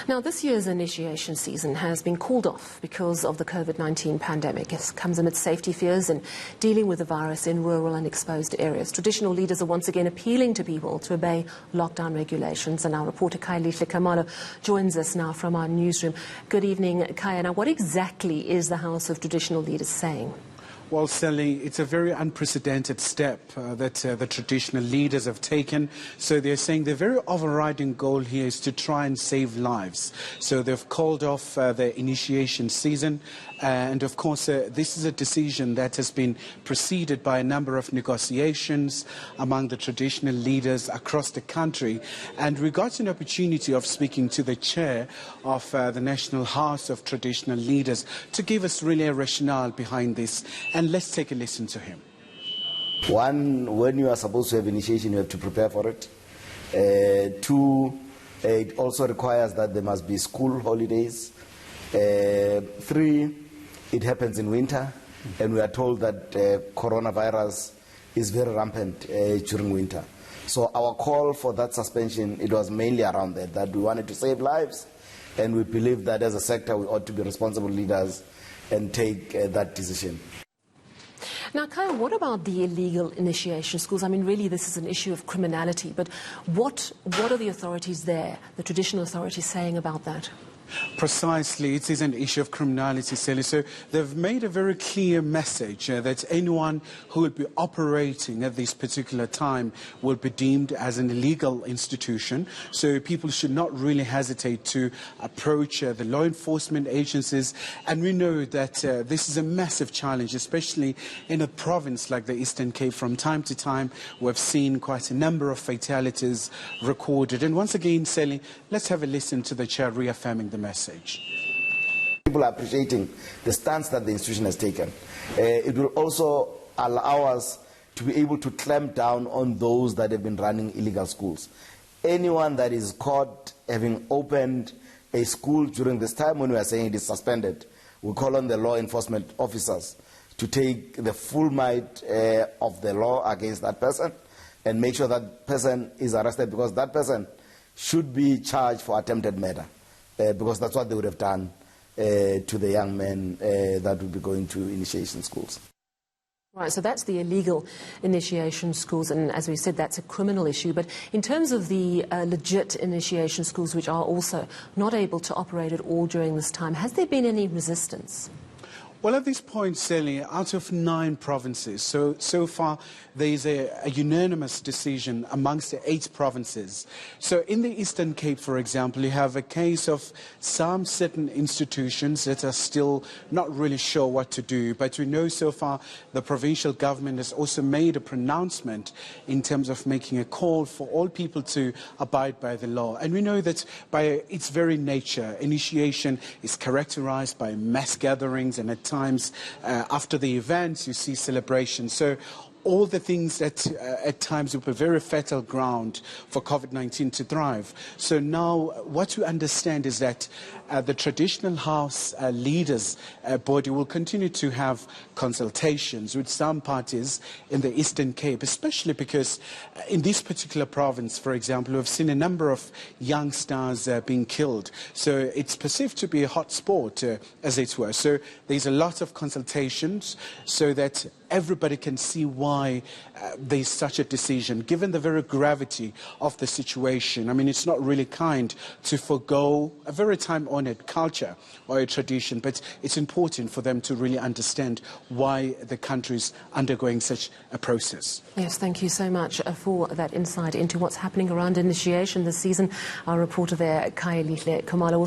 Now, this year's initiation season has been called off because of the COVID-19 pandemic. It comes amid safety fears and dealing with the virus in rural and exposed areas. Traditional leaders are once again appealing to people to obey lockdown regulations. And our reporter Khayelihle Khumalo joins us now from our newsroom. Good evening, Kaya. Now, what exactly is the House of Traditional Leaders saying? Well, Sally, it's a very unprecedented step that the traditional leaders have taken. So they're saying the very overriding goal here is to try and save lives. So they've called off the initiation season. And of course, this is a decision that has been preceded by a number of negotiations among the traditional leaders across the country. And we got an opportunity of speaking to the chair of the National House of Traditional Leaders to give us really a rationale behind this. And let's take a listen to him. One, when you are supposed to have initiation, you have to prepare for it. Two, it also requires that there must be school holidays. Three, it happens in winter, and we are told that coronavirus is very rampant during winter. So our call for that suspension, it was mainly around that we wanted to save lives, and we believe that as a sector we ought to be responsible leaders and take that decision. Now, Kaya, what about the illegal initiation schools? I mean, really, this is an issue of criminality, but what are the authorities there, the traditional authorities, saying about that? Precisely, it is an issue of criminality, Sally. So they've made a very clear message that anyone who will be operating at this particular time will be deemed as an illegal institution. So people should not really hesitate to approach the law enforcement agencies. And we know that this is a massive challenge, especially in a province like the Eastern Cape. From time to time, we've seen quite a number of fatalities recorded. And once again, Sally, let's have a listen to the chair reaffirming the message. People are appreciating the stance that the institution has taken. It will also allow us to be able to clamp down on those that have been running illegal schools. Anyone that is caught having opened a school during this time when we are saying it is suspended, we call on the law enforcement officers to take the full might of the law against that person and make sure that person is arrested, because that person should be charged for attempted murder. Because that's what they would have done to the young men that would be going to initiation schools. Right, so that's the illegal initiation schools, and as we said, that's a criminal issue. But in terms of the legit initiation schools, which are also not able to operate at all during this time, has there been any resistance? Well, at this point, Sally, out of 9 provinces, so far there is a unanimous decision amongst the 8 provinces. So in the Eastern Cape, for example, you have a case of some certain institutions that are still not really sure what to do. But we know so far the provincial government has also made a pronouncement in terms of making a call for all people to abide by the law. And we know that by its very nature, initiation is characterized by mass gatherings, and at times after the events you see celebrations. So all the things that at times will be very fertile ground for COVID-19 to thrive. So now what we understand is that the traditional house leaders body will continue to have consultations with some parties in the Eastern Cape, especially because in this particular province, for example, we've seen a number of youngsters being killed. So it's perceived to be a hot spot, as it were. So there's a lot of consultations so that everybody can see why there's such a decision, given the very gravity of the situation. I mean, it's not really kind to forgo a very time-honored culture or a tradition, but it's important for them to really understand why the country is undergoing such a process. Yes, thank you so much for that insight into what's happening around initiation this season. Our reporter there, Khayelihle Khumalo.